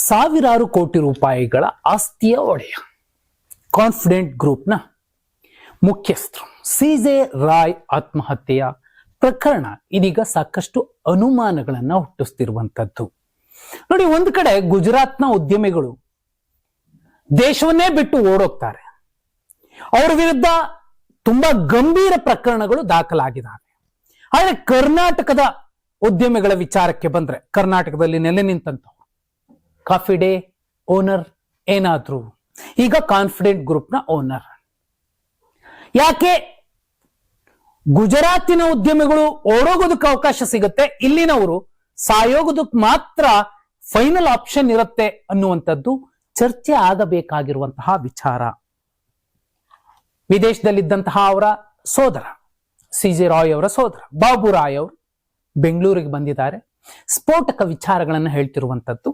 ಸಾವಿರಾರು ಕೋಟಿ ರೂಪಾಯಿಗಳ ಆಸ್ತಿಯ ಒಡೆಯ ಕಾನ್ಫಿಡೆಂಟ್ ಗ್ರೂಪ್ನ ಮುಖ್ಯಸ್ಥರು ಸಿಜೆ ರಾಯ್ ಆತ್ಮಹತ್ಯೆಯ ಪ್ರಕರಣ ಇದೀಗ ಸಾಕಷ್ಟು ಅನುಮಾನಗಳನ್ನ ಹುಟ್ಟಿಸ್ತಿರುವಂತದ್ದು. ನೋಡಿ, ಒಂದು ಕಡೆ ಗುಜರಾತ್ನ ಉದ್ಯಮಿಗಳು ದೇಶವನ್ನೇ ಬಿಟ್ಟು ಓಡೋಗ್ತಾರೆ. ಅವರ ವಿರುದ್ಧ ತುಂಬಾ ಗಂಭೀರ ಪ್ರಕರಣಗಳು ದಾಖಲಾಗಿದ್ದಾವೆ. ಆದರೆ ಕರ್ನಾಟಕದ ಉದ್ಯಮಿಗಳ ವಿಚಾರಕ್ಕೆ ಬಂದ್ರೆ, ಕರ್ನಾಟಕದಲ್ಲಿ ನೆಲೆ ನಿಂತಂತವ್ರು ಕಾಫಿ ಡೇ ಓನರ್ ಏನಾದ್ರು ಈಗ ಕಾನ್ಫಿಡೆಂಟ್ ಗ್ರೂಪ್ನ ಓನರ್. ಯಾಕೆ ಗುಜರಾತಿನ ಉದ್ಯಮಿಗಳು ಓಡೋಗೋದಕ್ಕೆ ಅವಕಾಶ ಸಿಗುತ್ತೆ, ಇಲ್ಲಿನವರು ಸಾಯೋಗೋದಕ್ಕೆ ಮಾತ್ರ ಫೈನಲ್ ಆಪ್ಷನ್ ಇರುತ್ತೆ ಅನ್ನುವಂಥದ್ದು ಚರ್ಚೆ ಆಗಬೇಕಾಗಿರುವಂತಹ ವಿಚಾರ. ವಿದೇಶದಲ್ಲಿದ್ದಂತಹ ಅವರ ಸೋದರ ಸಿಜೆ ರಾಯ್ ಅವರ ಸೋದರ ಬಾಬು ರಾಯ್ ಅವರು ಬೆಂಗಳೂರಿಗೆ ಬಂದಿದ್ದಾರೆ. ಸ್ಫೋಟಕ ವಿಚಾರಗಳನ್ನು ಹೇಳ್ತಿರುವಂತದ್ದು.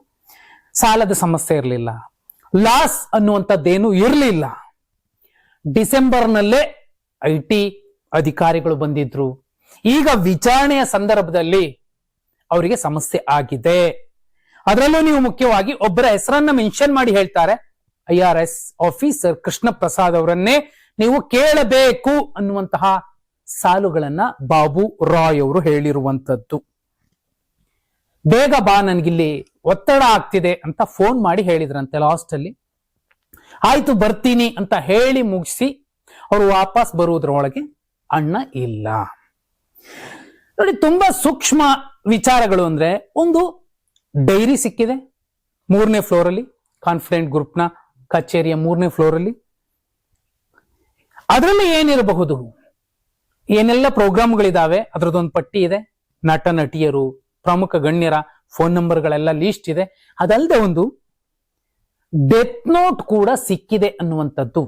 ಸಾಲದ ಸಮಸ್ಯೆ ಇರಲಿಲ್ಲ, ಲಾಸ್ ಅನ್ನುವಂಥದ್ದೇನು ಇರಲಿಲ್ಲ. ಡಿಸೆಂಬರ್ನಲ್ಲೇ ಐಟಿ ಅಧಿಕಾರಿಗಳು ಬಂದಿದ್ರು. ಈಗ ವಿಚಾರಣೆಯ ಸಂದರ್ಭದಲ್ಲಿ ಅವರಿಗೆ ಸಮಸ್ಯೆ ಆಗಿದೆ. ಅದರಲ್ಲೂ ನೀವು ಮುಖ್ಯವಾಗಿ ಒಬ್ಬರ ಹೆಸರನ್ನ ಮೆನ್ಷನ್ ಮಾಡಿ ಹೇಳ್ತಾರೆ, IRS ಆಫೀಸರ್ ಕೃಷ್ಣ ಪ್ರಸಾದ್ ಅವರನ್ನೇ ನೀವು ಕೇಳಬೇಕು ಅನ್ನುವಂತಹ ಸಾಲುಗಳನ್ನ ಬಾಬು ರಾಯ್ ಅವರು ಹೇಳಿರುವಂತದ್ದು. ಬೇಗ ಬಾ, ನನಗಿಲ್ಲಿ ಒತ್ತಡ ಆಗ್ತಿದೆ ಅಂತ ಫೋನ್ ಮಾಡಿ ಹೇಳಿದ್ರಂತೆ ಲಾಸ್ಟ್ ಅಲ್ಲಿ. ಆಯ್ತು ಬರ್ತೀನಿ ಅಂತ ಹೇಳಿ ಮುಗಿಸಿ ಅವರು ವಾಪಸ್ ಬರುವುದರೊಳಗೆ ಅಣ್ಣ ಇಲ್ಲ. ನೋಡಿ, ತುಂಬಾ ಸೂಕ್ಷ್ಮ ವಿಚಾರಗಳು ಅಂದ್ರೆ, ಒಂದು ಡೈರಿ ಸಿಕ್ಕಿದೆ 3ನೇ ಫ್ಲೋರ್ ಅಲ್ಲಿ, ಕಾನ್ಫಿಡೆಂಟ್ ಗ್ರೂಪ್ನ ಕಚೇರಿಯ 3ನೇ ಫ್ಲೋರ್ ಅಲ್ಲಿ. ಅದರಲ್ಲಿ ಏನಿರಬಹುದು, ಏನೆಲ್ಲ ಪ್ರೋಗ್ರಾಮ್ಗಳಿದಾವೆ ಅದರದೊಂದು ಪಟ್ಟಿ ಇದೆ. ನಟ ನಟಿಯರು, ಪ್ರಮುಖ ಗಣ್ಯರ ಫೋನ್ ನಂಬರ್ಗಳೆಲ್ಲ ಲೀಸ್ಟ್ ಇದೆ. ಅದಲ್ಲದೆ ಒಂದು ಡೆತ್ ನೋಟ್ ಕೂಡ ಸಿಕ್ಕಿದೆ ಅನ್ನುವಂಥದ್ದು.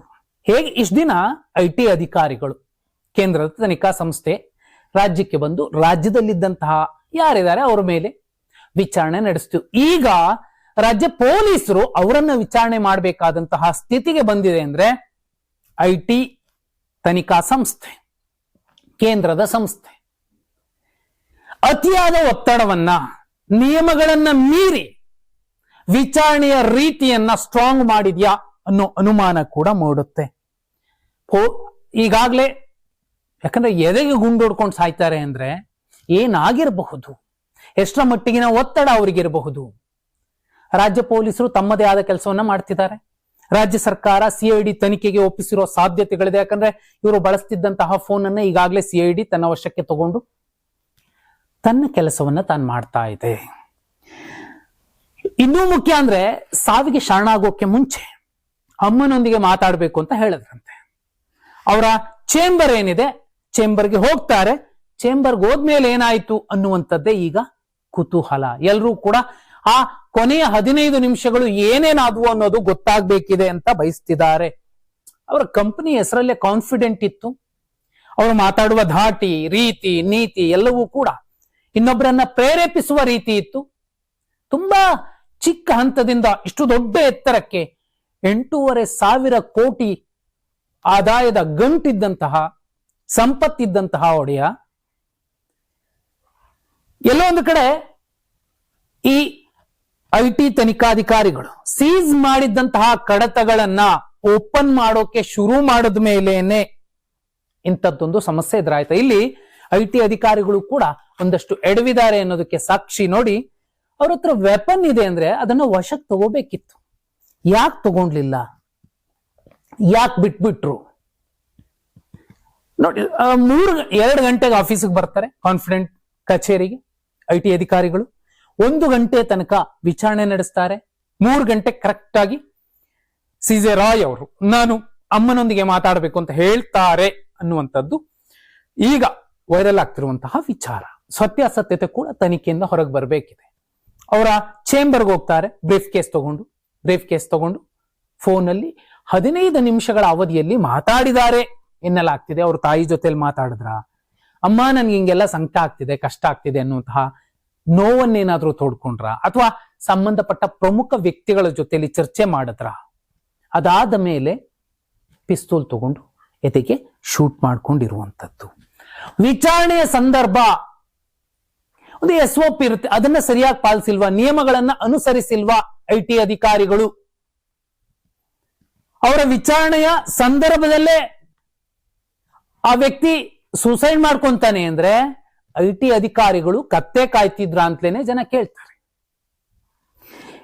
ಹೇಗೆ ಇಷ್ಟು ದಿನ ಐಟಿ ಅಧಿಕಾರಿಗಳು ಕೇಂದ್ರದ ತನಿಖಾ ಸಂಸ್ಥೆ ರಾಜ್ಯಕ್ಕೆ ಬಂದು ರಾಜ್ಯದಲ್ಲಿದ್ದಂತಹ ಯಾರಿದ್ದಾರೆ ಅವರ ಮೇಲೆ ವಿಚಾರಣೆ ನಡೆಸ್ತು. ಈಗ ರಾಜ್ಯ ಪೊಲೀಸರು ಅವರನ್ನ ವಿಚಾರಣೆ ಮಾಡಬೇಕಾದಂತಹ ಸ್ಥಿತಿಗೆ ಬಂದಿದೆ. ಅಂದ್ರೆ ಐಟಿ ತನಿಖಾ ಸಂಸ್ಥೆ, ಕೇಂದ್ರದ ಸಂಸ್ಥೆ ಅತಿಯಾದ ಒತ್ತಡವನ್ನ, ನಿಯಮಗಳನ್ನ ಮೀರಿ ವಿಚಾರಣೆಯ ರೀತಿಯನ್ನ ಸ್ಟ್ರಾಂಗ್ ಮಾಡಿದ್ಯಾ ಅನ್ನೋ ಅನುಮಾನ ಕೂಡ ಮೂಡುತ್ತೆ. ಈಗಾಗ್ಲೇ ಯಾಕಂದ್ರೆ ಎದೆಗೆ ಗುಂಡೊಡ್ಕೊಂಡು ಸಾಯ್ತಾರೆ ಅಂದ್ರೆ ಏನಾಗಿರಬಹುದು, ಎಷ್ಟರ ಮಟ್ಟಿಗಿನ ಒತ್ತಡ ಅವರಿಗಿರಬಹುದು. ರಾಜ್ಯ ಪೊಲೀಸರು ತಮ್ಮದೇ ಆದ ಕೆಲಸವನ್ನ ಮಾಡ್ತಿದ್ದಾರೆ. ರಾಜ್ಯ ಸರ್ಕಾರ ಸಿಐಡಿ ತನಿಖೆಗೆ ಒಪ್ಪಿಸಿರೋ ಸಾಧ್ಯತೆಗಳಿದೆ. ಯಾಕಂದ್ರೆ ಇವರು ಬಳಸ್ತಿದ್ದಂತಹ ಫೋನ್ ಅನ್ನ ಈಗಾಗಲೇ ಸಿಐಡಿ ತನ್ನ ವಶಕ್ಕೆ ತಗೊಂಡು ತನ್ನ ಕೆಲಸವನ್ನ ತಾನು ಮಾಡ್ತಾ ಇದೆ. ಇನ್ನೂ ಮುಖ್ಯ ಅಂದ್ರೆ, ಸಾವಿಗೆ ಶರಣಾಗೋಕೆ ಮುಂಚೆ ಅಮ್ಮನೊಂದಿಗೆ ಮಾತಾಡಬೇಕು ಅಂತ ಹೇಳಿದ್ರಂತೆ. ಅವರ ಚೇಂಬರ್ ಏನಿದೆ, ಚೇಂಬರ್ಗೆ ಹೋಗ್ತಾರೆ. ಚೇಂಬರ್ಗೆ ಹೋದ್ಮೇಲೆ ಏನಾಯ್ತು ಅನ್ನುವಂಥದ್ದೇ ಈಗ ಕುತೂಹಲ. ಎಲ್ಲರೂ ಕೂಡ ಆ ಕೊನೆಯ 15 ನಿಮಿಷಗಳು ಏನೇನಾದವು ಅನ್ನೋದು ಗೊತ್ತಾಗ್ಬೇಕಿದೆ ಅಂತ ಬಯಸ್ತಿದ್ದಾರೆ. ಅವರ ಕಂಪನಿ ಹೆಸರಲ್ಲೇ ಕಾನ್ಫಿಡೆಂಟ್ ಇತ್ತು. ಅವರು ಮಾತಾಡುವ ಧಾಟಿ, ರೀತಿ, ನೀತಿ ಎಲ್ಲವೂ ಕೂಡ ಇನ್ನೊಬ್ಬರನ್ನ ಪ್ರೇರೇಪಿಸುವ ರೀತಿ ಇತ್ತು. ತುಂಬಾ ಚಿಕ್ಕ ಹಂತದಿಂದ ಇಷ್ಟು ದೊಡ್ಡ ಎತ್ತರಕ್ಕೆ 8,500 ಕೋಟಿ ಆದಾಯದ ಗಂಟಿದ್ದಂತಹ, ಸಂಪತ್ತಿದ್ದಂತಹ ಒಡೆಯ ಎಲ್ಲೋ ಒಂದು ಕಡೆ ಈ ಐಟಿ ತನಿಖಾಧಿಕಾರಿಗಳು ಸೀಸ್ ಮಾಡಿದ್ದಂತಹ ಕಡತಗಳನ್ನ ಓಪನ್ ಮಾಡೋಕೆ ಶುರು ಮಾಡಿದ ಮೇಲೇನೆ ಇಂಥದ್ದೊಂದು ಸಮಸ್ಯೆ ಎದುರಾಯ್ತು. ಇಲ್ಲಿ ಐಟಿ ಅಧಿಕಾರಿಗಳು ಕೂಡ ಒಂದಷ್ಟು ಎಡವಿದ್ದಾರೆ ಅನ್ನೋದಕ್ಕೆ ಸಾಕ್ಷಿ. ನೋಡಿ, ಅವ್ರ ಹತ್ರ ವೆಪನ್ ಇದೆ ಅಂದ್ರೆ ಅದನ್ನ ವಶಕ್ಕೆ ತಗೋಬೇಕಿತ್ತು. ಯಾಕೆ ತಗೊಂಡ್ಲಿಲ್ಲ, ಯಾಕೆ ಬಿಟ್ಬಿಟ್ರು? ನೋಡಿ, 2 ಗಂಟೆಗೆ ಆಫೀಸಿಗೆ ಬರ್ತಾರೆ ಕಾನ್ಫಿಡೆಂಟ್ ಕಚೇರಿಗೆ ಐಟಿ ಅಧಿಕಾರಿಗಳು. 1 ಗಂಟೆ ತನಕ ವಿಚಾರಣೆ ನಡೆಸ್ತಾರೆ. 3 ಗಂಟೆ ಕರೆಕ್ಟ್ ಆಗಿ ಸಿಜೆ ರಾಯ್ ಅವರು ನಾನು ಅಮ್ಮನೊಂದಿಗೆ ಮಾತಾಡಬೇಕು ಅಂತ ಹೇಳ್ತಾರೆ ಅನ್ನುವಂಥದ್ದು ಈಗ ವೈರಲ್ ಆಗ್ತಿರುವಂತಹ ವಿಚಾರ. ಸತ್ಯಾಸತ್ಯತೆ ಕೂಡ ತನಿಖೆಯಿಂದ ಹೊರಗೆ ಬರಬೇಕಿದೆ. ಅವರ ಚೇಂಬರ್ಗೆ ಹೋಗ್ತಾರೆ, ಬ್ರೀಫ್ ಕೇಸ್ ತಗೊಂಡು ಫೋನಲ್ಲಿ 15 ನಿಮಿಷಗಳ ಅವಧಿಯಲ್ಲಿ ಮಾತಾಡಿದ್ದಾರೆ ಎನ್ನಲಾಗ್ತಿದೆ. ಅವ್ರ ತಾಯಿ ಜೊತೆಲಿ ಮಾತಾಡಿದ್ರ, ಅಮ್ಮ ನನ್ಗೆ ಹಿಂಗೆಲ್ಲ ಸಂಕಟ ಆಗ್ತಿದೆ, ಕಷ್ಟ ಆಗ್ತಿದೆ ಅನ್ನುವಂತಹ ನೋವನ್ನೇನಾದ್ರೂ ತೋಡ್ಕೊಂಡ್ರ, ಅಥವಾ ಸಂಬಂಧಪಟ್ಟ ಪ್ರಮುಖ ವ್ಯಕ್ತಿಗಳ ಜೊತೆಲಿ ಚರ್ಚೆ ಮಾಡಿದ್ರ? ಅದಾದ ಮೇಲೆ ಪಿಸ್ತೂಲ್ ತಗೊಂಡು ಎದೆಗೆ ಶೂಟ್ ಮಾಡ್ಕೊಂಡಿರುವಂತದ್ದು. ವಿಚಾರಣೆಯ ಸಂದರ್ಭ ಒಂದು SOP ಇರುತ್ತೆ, ಅದನ್ನ ಸರಿಯಾಗಿ ಪಾಲಿಸಿಲ್ವಾ, ನಿಯಮಗಳನ್ನ ಅನುಸರಿಸಿಲ್ವಾ IT ಅಧಿಕಾರಿಗಳು. ಅವರ ವಿಚಾರಣೆಯ ಸಂದರ್ಭದಲ್ಲೇ ಆ ವ್ಯಕ್ತಿ ಸೂಸೈಡ್ ಮಾಡ್ಕೊಂತಾನೆ ಅಂದ್ರೆ IT ಅಧಿಕಾರಿಗಳು ಕತ್ತೆ ಕಾಯ್ತಿದ್ರ ಅಂತಲೇನೆ ಜನ ಕೇಳ್ತಾರೆ.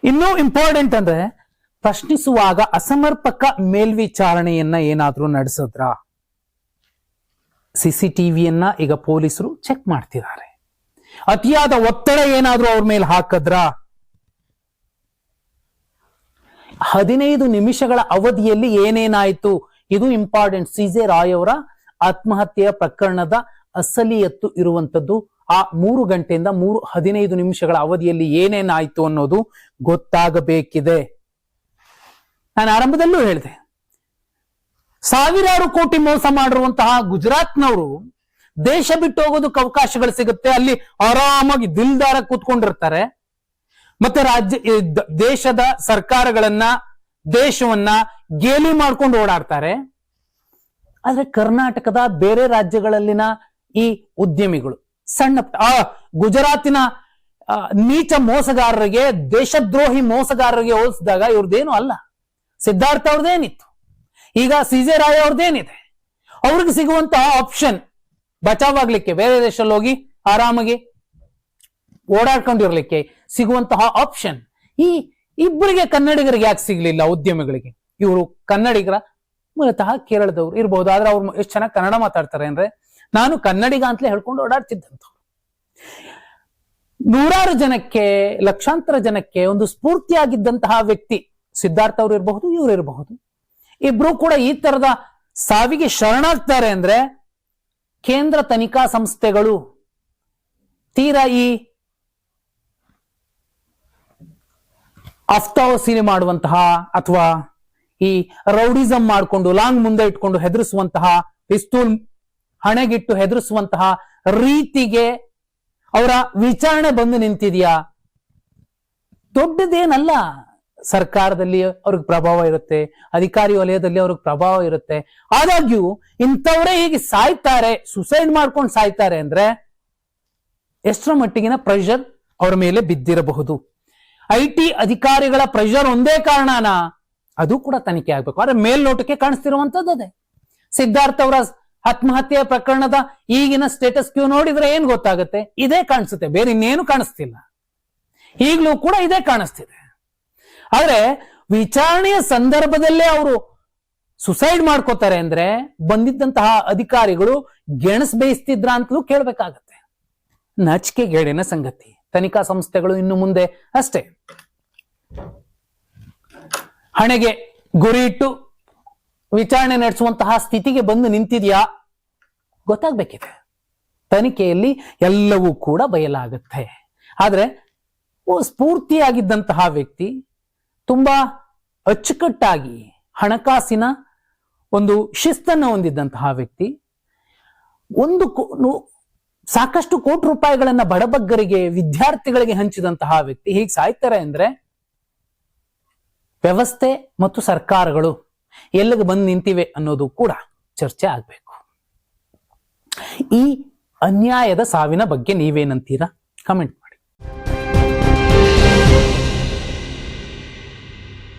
ಇನ್ನೂ ಇಂಪಾರ್ಟೆಂಟ್ ಅಂದ್ರೆ ಪ್ರಶ್ನಿಸುವಾಗ ಅಸಮರ್ಪಕ ಮೇಲ್ವಿಚಾರಣೆಯನ್ನ ಏನಾದ್ರೂ ನಡೆಸಿದ್ರ? CCTVಯನ್ನ ಈಗ ಪೊಲೀಸರು ಚೆಕ್ ಮಾಡ್ತಿದ್ದಾರೆ. ಅತಿಯಾದ ಒತ್ತಡ ಏನಾದ್ರೂ ಅವ್ರ ಮೇಲೆ ಹಾಕದ್ರ? 15 ನಿಮಿಷಗಳ ಅವಧಿಯಲ್ಲಿ ಏನೇನಾಯ್ತು? ಇದು ಇಂಪಾರ್ಟೆಂಟ್. CJ ರಾಯ್ ಅವರ ಆತ್ಮಹತ್ಯೆಯ ಪ್ರಕರಣದ ಅಸಲಿಯತ್ತು ಇರುವಂತದ್ದು ಆ 3 ಗಂಟೆಯಿಂದ 15 ನಿಮಿಷಗಳ ಅವಧಿಯಲ್ಲಿ ಏನೇನಾಯ್ತು ಅನ್ನೋದು ಗೊತ್ತಾಗಬೇಕಿದೆ. ನಾನು ಆರಂಭದಲ್ಲೂ ಹೇಳಿದೆ, ಸಾವಿರಾರು ಕೋಟಿ ಮೋಸ ಮಾಡಿರುವಂತಹ ಗುಜರಾತ್ನವರು ದೇಶ ಬಿಟ್ಟು ಹೋಗೋದಕ್ಕೆ ಅವಕಾಶಗಳು ಸಿಗುತ್ತೆ, ಅಲ್ಲಿ ಆರಾಮಾಗಿ ದಿಲ್ದಾರ ಕೂತ್ಕೊಂಡಿರ್ತಾರೆ, ಮತ್ತೆ ದೇಶದ ಸರ್ಕಾರಗಳನ್ನ ದೇಶವನ್ನ ಗೇಲಿ ಮಾಡ್ಕೊಂಡು ಓಡಾಡ್ತಾರೆ. ಆದ್ರೆ ಕರ್ನಾಟಕದ ಬೇರೆ ರಾಜ್ಯಗಳಲ್ಲಿನ ಈ ಉದ್ಯಮಿಗಳು ಸಣ್ಣ ಗುಜರಾತಿನ ನೀಚ ಮೋಸಗಾರರಿಗೆ, ದೇಶದ್ರೋಹಿ ಮೋಸಗಾರರಿಗೆ ಹೋಲಿಸಿದಾಗ ಇವ್ರದ್ದೇನು ಅಲ್ಲ. ಸಿದ್ಧಾರ್ಥ ಅವ್ರದ್ದೇನಿತ್ತು, ಈಗ CJ ರಾಯ್ ಅವ್ರದ್ದೇನಿದೆ, ಅವ್ರಿಗೆ ಸಿಗುವಂತಹ ಆಪ್ಷನ್ ಬಚಾವಾಗ್ಲಿಕ್ಕೆ, ಬೇರೆ ದೇಶದಲ್ಲಿ ಹೋಗಿ ಆರಾಮಾಗಿ ಓಡಾಡ್ಕೊಂಡಿರ್ಲಿಕ್ಕೆ ಸಿಗುವಂತಹ ಆಪ್ಷನ್ ಈ ಇಬ್ಬರಿಗೆ ಕನ್ನಡಿಗರಿಗೆ ಯಾಕೆ ಸಿಗ್ಲಿಲ್ಲ? ಉದ್ಯಮಿಗಳಿಗೆ. ಇವರು ಕನ್ನಡಿಗರ ಮೂಲತಃ ಕೇರಳದವ್ರು ಇರ್ಬೋದು, ಆದ್ರೆ ಅವ್ರು ಎಷ್ಟು ಚೆನ್ನಾಗಿ ಕನ್ನಡ ಮಾತಾಡ್ತಾರೆ ಅಂದ್ರೆ ನಾನು ಕನ್ನಡಿಗ ಅಂತಲೇ ಹೇಳ್ಕೊಂಡು ಓಡಾಡ್ತಿದ್ದಂಥವ್ರು. ನೂರಾರು ಜನಕ್ಕೆ, ಲಕ್ಷಾಂತರ ಜನಕ್ಕೆ ಒಂದು ಸ್ಫೂರ್ತಿಯಾಗಿದ್ದಂತಹ ವ್ಯಕ್ತಿ ಸಿದ್ಧಾರ್ಥ ಅವ್ರು ಇರಬಹುದು, ಇವ್ರು ಇರಬಹುದು. ಇಬ್ರು ಕೂಡ ಈ ತರದ ಸಾವಿಗೆ ಶರಣಾಗ್ತಾರೆ ಅಂದ್ರೆ ಕೇಂದ್ರ ತನಿಖಾ ಸಂಸ್ಥೆಗಳು ತೀರಾ ಈ ಅಫ್ತಾವಸೀಲಿ ಮಾಡುವಂತಹ ಅಥವಾ ಈ ರೌಡಿಸಂ ಮಾಡಿಕೊಂಡು ಲಾಂಗ್ ಮುಂದೆ ಇಟ್ಕೊಂಡು ಹೆದರಿಸುವಂತಹ, ಪಿಸ್ತೂಲ್ ಹಣೆಗಿಟ್ಟು ಹೆದರಿಸುವಂತಹ ರೀತಿಗೆ ಅವರ ವಿಚಾರಣೆ ಬಂದು ನಿಂತಿದೆಯಾ? ದೊಡ್ಡದೇನಲ್ಲ. ಸರ್ಕಾರದಲ್ಲಿ ಅವ್ರಿಗೆ ಪ್ರಭಾವ ಇರುತ್ತೆ, ಅಧಿಕಾರಿ ವಲಯದಲ್ಲಿ ಅವ್ರಿಗೆ ಪ್ರಭಾವ ಇರುತ್ತೆ. ಆದಾಗ್ಯೂ ಇಂಥವರೇ ಹೀಗೆ ಸಾಯ್ತಾರೆ, ಸುಸೈಡ್ ಮಾಡ್ಕೊಂಡು ಸಾಯ್ತಾರೆ ಅಂದ್ರೆ ಎಷ್ಟರ ಮಟ್ಟಿಗಿನ ಪ್ರೆಷರ್ ಅವರ ಮೇಲೆ ಬಿದ್ದಿರಬಹುದು? IT ಅಧಿಕಾರಿಗಳ ಪ್ರೆಷರ್ ಒಂದೇ ಕಾರಣನಾ? ಅದು ಕೂಡ ತನಿಖೆ ಆಗ್ಬೇಕು. ಆದ್ರೆ ಮೇಲ್ನೋಟಕ್ಕೆ ಕಾಣಿಸ್ತಿರುವಂತದ್ದು ಅದೇ. ಸಿದ್ಧಾರ್ಥ ಅವರ ಆತ್ಮಹತ್ಯೆ ಪ್ರಕರಣದ ಈಗಿನ ಸ್ಟೇಟಸ್ ಕ್ಯೂ ನೋಡಿದ್ರೆ ಏನ್ ಗೊತ್ತಾಗುತ್ತೆ? ಇದೇ ಕಾಣಿಸುತ್ತೆ, ಬೇರೆ ಇನ್ನೇನು ಕಾಣಿಸ್ತಿಲ್ಲ. ಈಗಲೂ ಕೂಡ ಇದೇ ಕಾಣಿಸ್ತಿದೆ. ಆದ್ರೆ ವಿಚಾರಣೆಯ ಸಂದರ್ಭದಲ್ಲೇ ಅವರು ಸುಸೈಡ್ ಮಾಡ್ಕೋತಾರೆ ಅಂದ್ರೆ ಬಂದಿದ್ದಂತಹ ಅಧಿಕಾರಿಗಳು ಗೆಣಸ್ ಬೇಯಿಸ್ತಿದ್ರ ಅಂತಲೂ ಕೇಳ್ಬೇಕಾಗತ್ತೆ. ನಾಚಿಕೆಗೇಡಿನ ಸಂಗತಿ. ತನಿಖಾ ಸಂಸ್ಥೆಗಳು ಇನ್ನು ಮುಂದೆ ಅಷ್ಟೇ ಹಣೆಗೆ ಗುರಿ ಇಟ್ಟು ವಿಚಾರಣೆ ನಡೆಸುವಂತಹ ಸ್ಥಿತಿಗೆ ಬಂದು ನಿಂತಿದೆಯಾ ಗೊತ್ತಾಗ್ಬೇಕಿದೆ. ತನಿಖೆಯಲ್ಲಿ ಎಲ್ಲವೂ ಕೂಡ ಬಯಲಾಗುತ್ತೆ. ಆದ್ರೆ ಸ್ಫೂರ್ತಿಯಾಗಿದ್ದಂತಹ ವ್ಯಕ್ತಿ, ತುಂಬಾ ಅಚ್ಚುಕಟ್ಟಾಗಿ ಹಣಕಾಸಿನ ಒಂದು ಶಿಸ್ತನ್ನು ಹೊಂದಿದ್ದಂತಹ ವ್ಯಕ್ತಿ, ಸಾಕಷ್ಟು ಕೋಟಿ ರೂಪಾಯಿಗಳನ್ನ ಬಡಬಗ್ಗರಿಗೆ, ವಿದ್ಯಾರ್ಥಿಗಳಿಗೆ ಹಂಚಿದಂತಹ ವ್ಯಕ್ತಿ ಹೀಗೆ ಸಾಯ್ತಾರೆ ಅಂದ್ರೆ ವ್ಯವಸ್ಥೆ ಮತ್ತು ಸರ್ಕಾರಗಳು ಎಲ್ಲಿಗೆ ಬಂದು ನಿಂತಿವೆ ಅನ್ನೋದು ಕೂಡ ಚರ್ಚೆ ಆಗ್ಬೇಕು. ಈ ಅನ್ಯಾಯದ ಸಾವಿನ ಬಗ್ಗೆ ನೀವೇನಂತೀರಾ? ಕಮೆಂಟ್ ಮಾಡಿ.